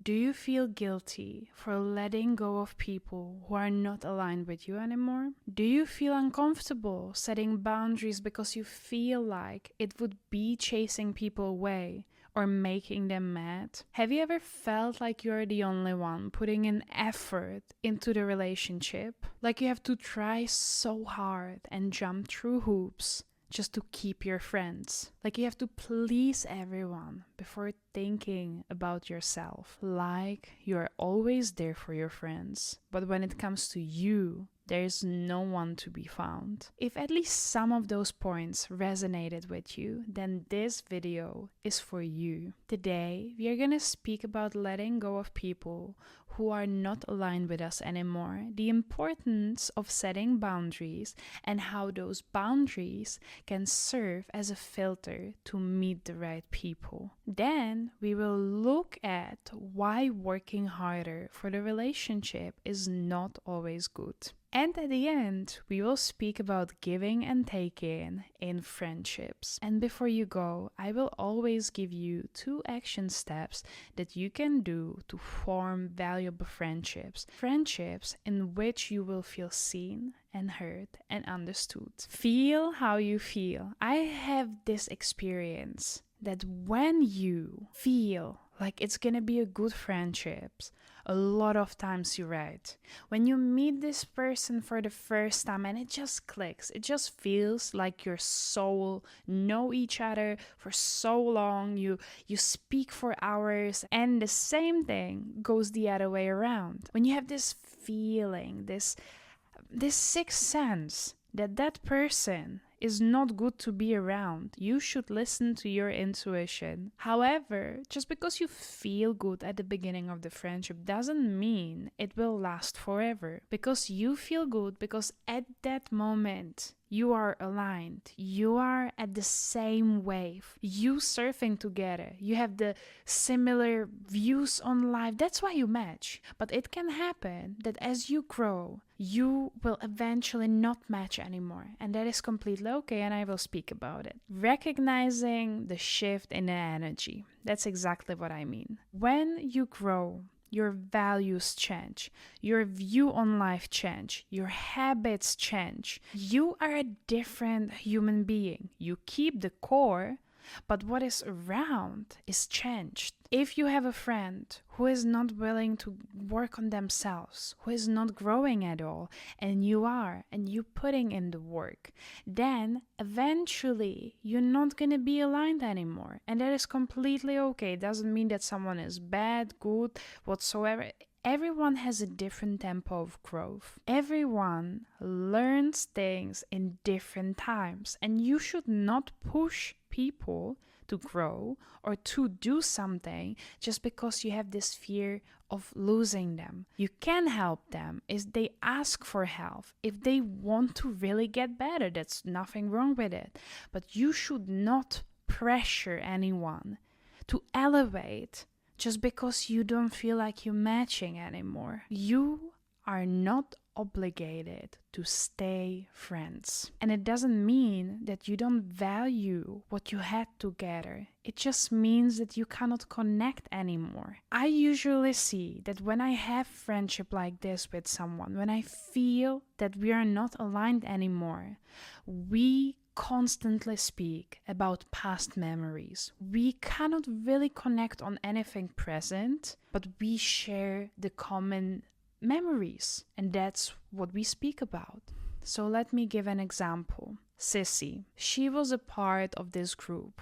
Do you feel guilty for letting go of people who are not aligned with you anymore? Do you feel uncomfortable setting boundaries because you feel like it would be chasing people away or making them mad? Have you ever felt like you're the only one putting in effort into the relationship? Like you have to try so hard and jump through hoops just to keep your friends. Like you have to please everyone before thinking about yourself. Like you're always there for your friends. But when it comes to you, there's no one to be found. If at least some of those points resonated with you, then this video is for you. Today, we are gonna speak about letting go of people who are not aligned with us anymore, the importance of setting boundaries, and how those boundaries can serve as a filter to meet the right people. Then we will look at why working harder for the relationship is not always good. And at the end, we will speak about giving and taking in friendships. And before you go, I will always give you 2 action steps that you can do to form valuable friendships. Friendships in which you will feel seen and heard and understood. Feel how you feel. I have this experience that when you feel like it's gonna be a good friendship, a lot of times you're right. When you meet this person for the first time and it just clicks, it just feels like your soul know each other for so long. You speak for hours, and the same thing goes the other way around. When you have this feeling, this sixth sense that person is not good to be around, you should listen to your intuition. However, just because you feel good at the beginning of the friendship doesn't mean it will last forever. Because you feel good because at that moment you are aligned. You are at the same wave. You surfing together. You have the similar views on life. That's why you match. But it can happen that as you grow, you will eventually not match anymore. And that is completely okay, and I will speak about it. Recognizing the shift in the energy. That's exactly what I mean. When you grow, your values change, your view on life change, your habits change. You are a different human being. You keep the core, but what is around is changed. If you have a friend who is not willing to work on themselves, who is not growing at all, and you are, and you putting in the work, then eventually you're not going to be aligned anymore. And that is completely okay. It doesn't mean that someone is bad, good, whatsoever. Everyone has a different tempo of growth. Everyone learns things in different times, and you should not push people to grow or to do something just because you have this fear of losing them. You can help them if they ask for help, if they want to really get better. That's nothing wrong with it. But you should not pressure anyone to elevate just because you don't feel like you're matching anymore. You are not obligated to stay friends. And it doesn't mean that you don't value what you had together. It just means that you cannot connect anymore. I usually see that when I have friendship like this with someone, when I feel that we are not aligned anymore, we constantly speak about past memories. We cannot really connect on anything present, but we share the common memories, and that's what we speak about. So let me give an example. Sissy, she was a part of this group,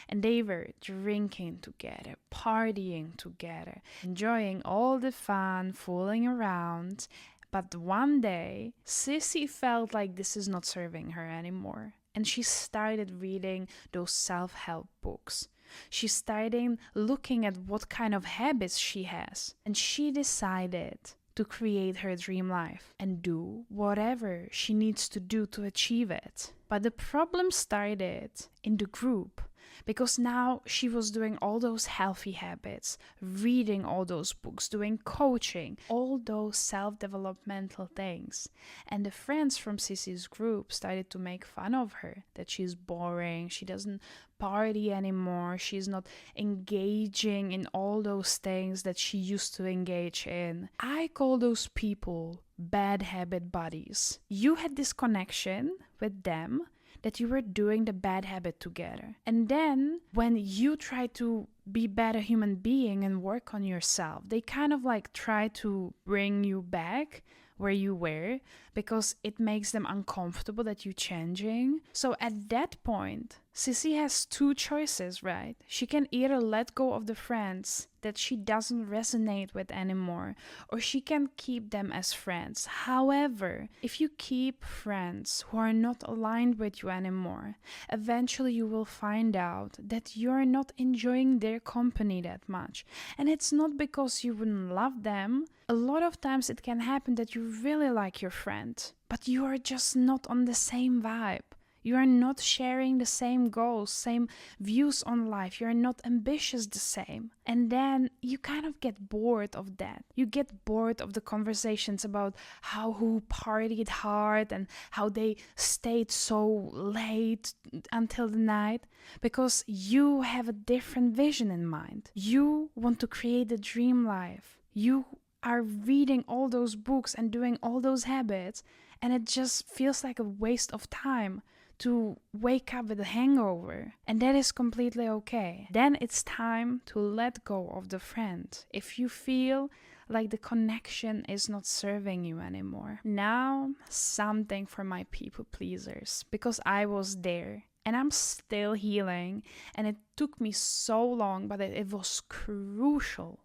and they were drinking together, partying together, enjoying all the fun, fooling around. But one day, Sissy felt like this is not serving her anymore, and she started reading those self-help books. She started looking at what kind of habits she has, and she decided to create her dream life and do whatever she needs to do to achieve it. But the problem started in the group because now she was doing all those healthy habits, reading all those books, doing coaching, all those self-developmental things. And the friends from Sissy's group started to make fun of her, that she's boring, she doesn't party anymore, she's not engaging in all those things that she used to engage in. I call those people bad habit buddies. You had this connection with them that you were doing the bad habit together. And then when you try to be better human being and work on yourself, they kind of like try to bring you back where you were because it makes them uncomfortable that you're changing. So at that point, Sissy has two choices, right? She can either let go of the friends that she doesn't resonate with anymore, or she can keep them as friends. However, if you keep friends who are not aligned with you anymore, eventually you will find out that you're not enjoying their company that much. And it's not because you wouldn't love them. A lot of times it can happen that you really like your friend, but you are just not on the same vibe. You are not sharing the same goals, same views on life. You are not ambitious the same. And then you kind of get bored of that. You get bored of the conversations about who partied hard and how they stayed so late until the night, because you have a different vision in mind. You want to create a dream life. You are reading all those books and doing all those habits, and it just feels like a waste of time to wake up with a hangover, and that is completely okay. Then it's time to let go of the friend if you feel like the connection is not serving you anymore. Now, something for my people pleasers, because I was there and I'm still healing, and it took me so long, but it was crucial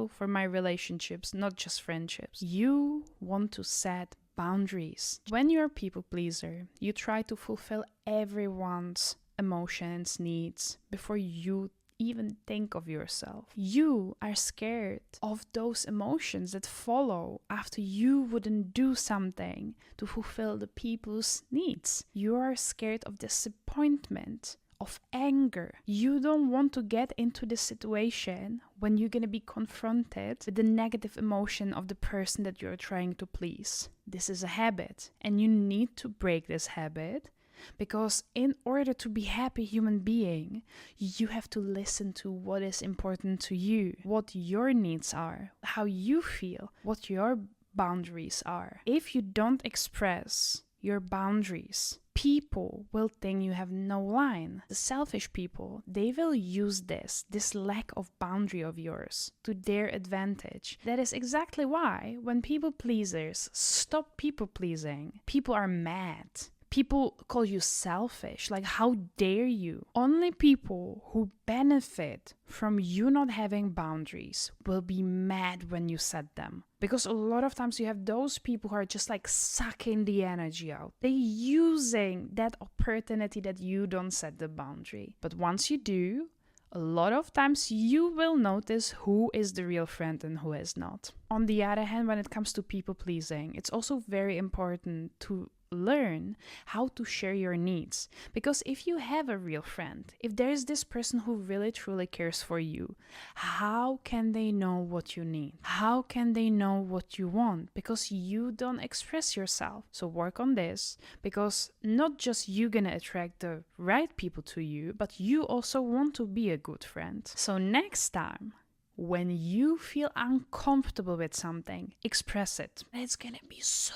for my relationships, not just friendships. You want to set boundaries. When you're a people pleaser, you try to fulfill everyone's emotions, needs before you even think of yourself. You are scared of those emotions that follow after you wouldn't do something to fulfill the people's needs. You are scared of disappointment, of anger. You don't want to get into the situation when you're going to be confronted with the negative emotion of the person that you're trying to please. This is a habit, and you need to break this habit, because in order to be a happy human being, you have to listen to what is important to you, what your needs are, how you feel, what your boundaries are. If you don't express your boundaries, people will think you have no line. The selfish people, they will use this lack of boundary of yours to their advantage. That is exactly why when people pleasers stop people pleasing, people are mad. People call you selfish, like how dare you? Only people who benefit from you not having boundaries will be mad when you set them. Because a lot of times you have those people who are just like sucking the energy out. They're using that opportunity that you don't set the boundary. But once you do, a lot of times you will notice who is the real friend and who is not. On the other hand, when it comes to people pleasing, it's also very important to learn how to share your needs. Because if you have a real friend, if there is this person who really truly cares for you, how can they know what you need? How can they know what you want? Because you don't express yourself. So work on this, because not just you gonna attract the right people to you, but you also want to be a good friend. So next time, when you feel uncomfortable with something, express it. It's gonna be so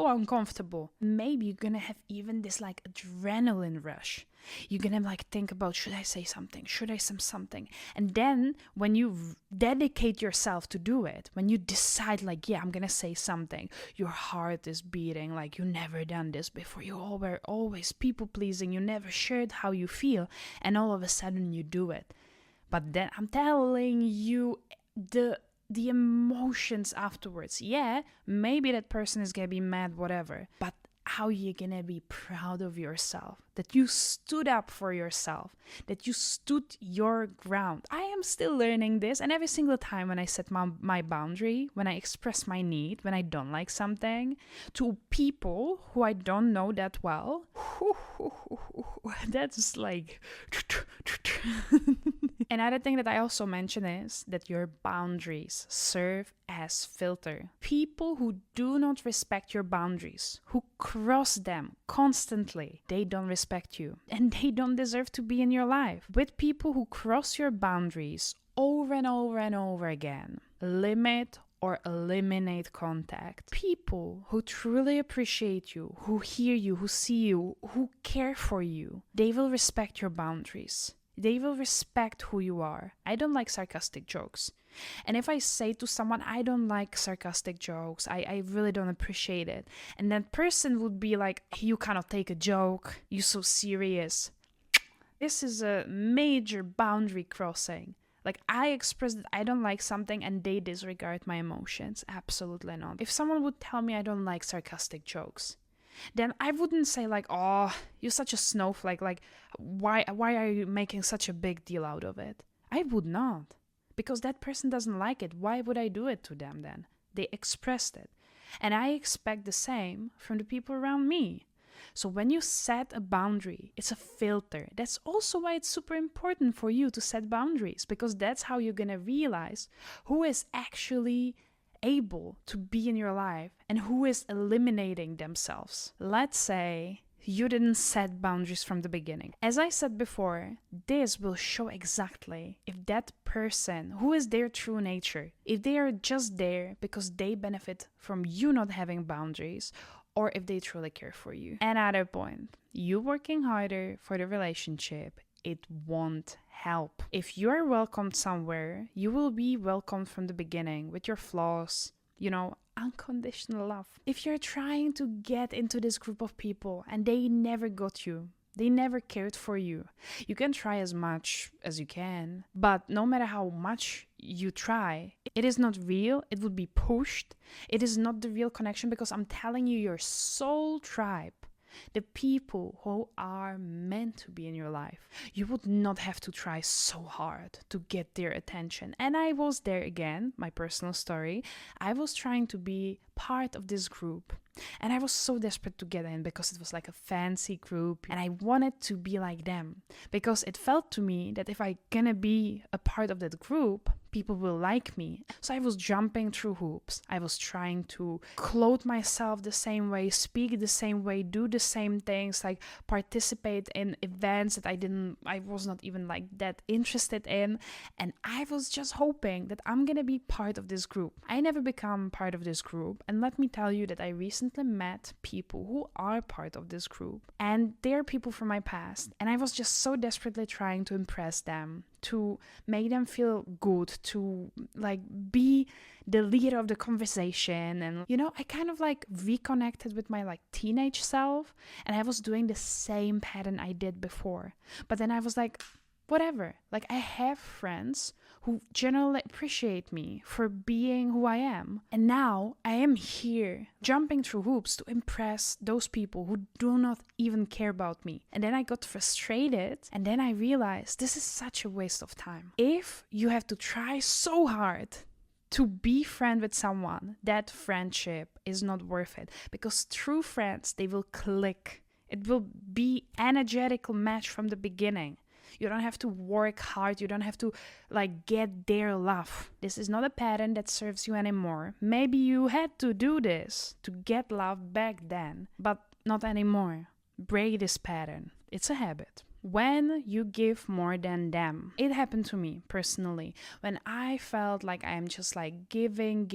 uncomfortable. Maybe you're gonna have even this like adrenaline rush. You're gonna like think about, should I say something? Should I say something? And then when you dedicate yourself to do it, when you decide like, yeah, I'm gonna say something, your heart is beating like you never done this before. You all were always people pleasing. You never shared how you feel. And all of a sudden you do it. But then I'm telling you, the emotions afterwards, yeah, maybe that person is gonna be mad, whatever, but how you're gonna be proud of yourself, that you stood up for yourself, that you stood your ground. I am still learning this, and every single time when I set my boundary, when I express my need, when I don't like something, to people who I don't know that well, that's like... Another thing that I also mention is that your boundaries serve as filter. People who do not respect your boundaries, who cross them constantly, they don't respect you and they don't deserve to be in your life. With people who cross your boundaries over and over and over again, limit or eliminate contact. People who truly appreciate you, who hear you, who see you, who care for you, they will respect your boundaries. They will respect who you are. I don't like sarcastic jokes. And if I say to someone, I don't like sarcastic jokes, I really don't appreciate it, and that person would be like, you cannot take a joke, you're so serious. This is a major boundary crossing. Like, I express that I don't like something and they disregard my emotions. Absolutely not. If someone would tell me I don't like sarcastic jokes, then I wouldn't say like, oh, you're such a snowflake, like, why are you making such a big deal out of it? I would not. Because that person doesn't like it. Why would I do it to them then? They expressed it. And I expect the same from the people around me. So when you set a boundary, it's a filter. That's also why it's super important for you to set boundaries, because that's how you're going to realize who is actually able to be in your life and who is eliminating themselves. Let's say you didn't set boundaries from the beginning. As I said before, this will show exactly if that person, who is their true nature, if they are just there because they benefit from you not having boundaries, or if they truly care for you. Another point, you working harder for the relationship, it won't help. If you are welcomed somewhere, you will be welcomed from the beginning with your flaws, unconditional love. If you're trying to get into this group of people and they never got you, they never cared for you, you can try as much as you can, but no matter how much you try, it is not real. It would be pushed. It is not the real connection, because I'm telling you, your soul tribe, the people who are meant to be in your life, you would not have to try so hard to get their attention. And I was there again, my personal story. I was trying to be part of this group, and I was so desperate to get in because it was like a fancy group, and I wanted to be like them, because it felt to me that if I gonna be a part of that group, people will like me. So I was jumping through hoops. I was trying to clothe myself the same way, speak the same way, do the same things, like participate in events that I was not even like that interested in. And I was just hoping that I'm gonna be part of this group. I never become part of this group. And let me tell you that I recently met people who are part of this group, and they're people from my past. And I was just so desperately trying to impress them, to make them feel good, to like be the leader of the conversation. And I kind of like reconnected with my like teenage self, and I was doing the same pattern I did before. But then I was like, whatever, like I have friends who generally appreciate me for being who I am. And now I am here jumping through hoops to impress those people who do not even care about me. And then I got frustrated, and then I realized this is such a waste of time. If you have to try so hard to be friend with someone, that friendship is not worth it, because true friends, they will click. It will be an energetical match from the beginning. You don't have to work hard. You don't have to like get their love. This is not a pattern that serves you anymore. Maybe you had to do this to get love back then, but not anymore. Break this pattern. It's a habit. When you give more than them. It happened to me personally when I felt like I'm just like giving,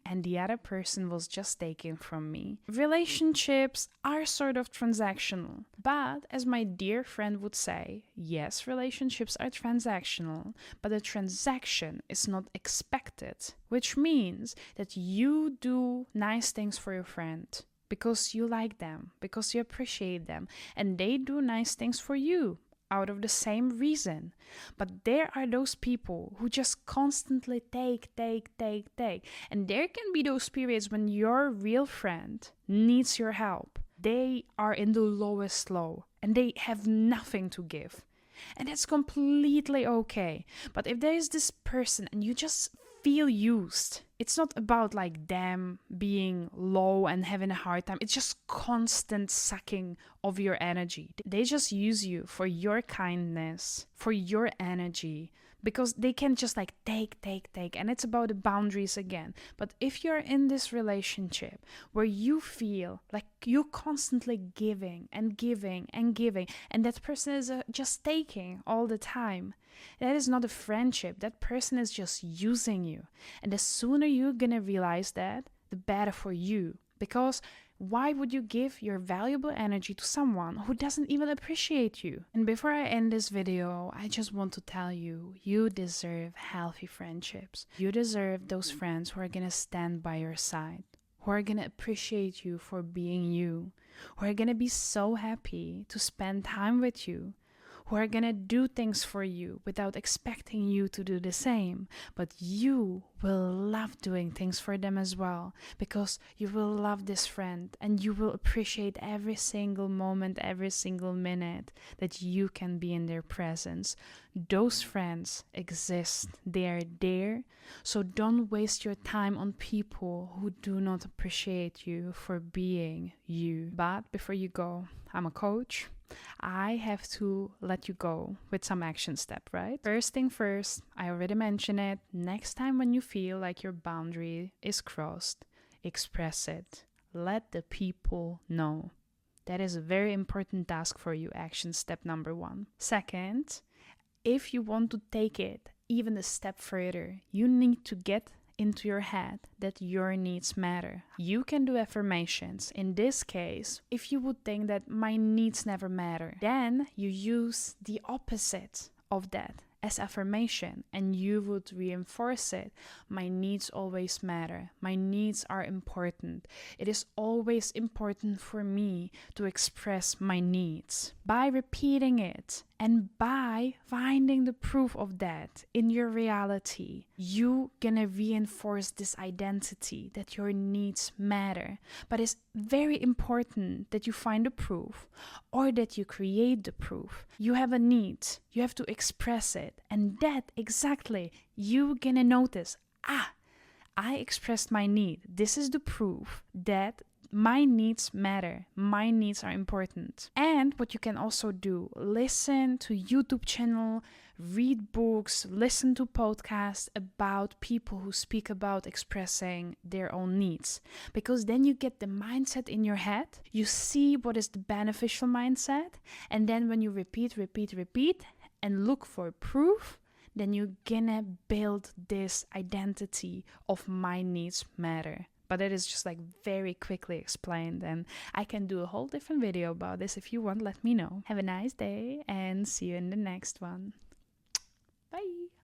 and the other person was just taking from me. Relationships are sort of transactional, but as my dear friend would say, yes, relationships are transactional, but the transaction is not expected, which means that you do nice things for your friend because you like them, because you appreciate them, and they do nice things for you out of the same reason. But there are those people who just constantly take. And there can be those periods when your real friend needs your help. They are in the lowest low and they have nothing to give. And that's completely okay. But if there is this person and you just feel used, it's not about like them being low and having a hard time. It's just constant sucking of your energy. They just use you for your kindness, for your energy, because they can just like take. And it's about the boundaries again. But if you're in this relationship where you feel like you're constantly giving, and that person is just taking all the time, that is not a friendship. That person is just using you. And the sooner you're gonna realize that, the better for you. Because why would you give your valuable energy to someone who doesn't even appreciate you? And before I end this video, I just want to tell you, you deserve healthy friendships. You deserve those friends who are gonna stand by your side, who are gonna appreciate you for being you, who are gonna be so happy to spend time with you, who are gonna do things for you without expecting you to do the same. But you will love doing things for them as well, because you will love this friend and you will appreciate every single moment, every single minute that you can be in their presence. Those friends exist. They are there. So don't waste your time on people who do not appreciate you for being you. But before you go, I'm a coach. I have to let you go with some action step, right? First thing first, I already mentioned it. Next time when you feel like your boundary is crossed, express it. Let the people know. That is a very important task for you, action step number 1. Second, if you want to take it even a step further, you need to get into your head that your needs matter. You can do affirmations. In this case, if you would think that my needs never matter, then you use the opposite of that as affirmation and you would reinforce it. My needs always matter. My needs are important. It is always important for me to express my needs. By repeating it and by finding the proof of that in your reality, you gonna reinforce this identity that your needs matter. But it's very important that you find the proof or that you create the proof. You have a need, you have to express it, and that exactly you gonna notice, I expressed my need. This is the proof that my needs matter. My needs are important. And what you can also do, listen to YouTube channel, read books, listen to podcasts about people who speak about expressing their own needs. Because then you get the mindset in your head. You see what is the beneficial mindset. And then when you repeat, and look for proof, then you're gonna build this identity of my needs matter. But it is just like very quickly explained, and I can do a whole different video about this. If you want, let me know. Have a nice day and see you in the next one.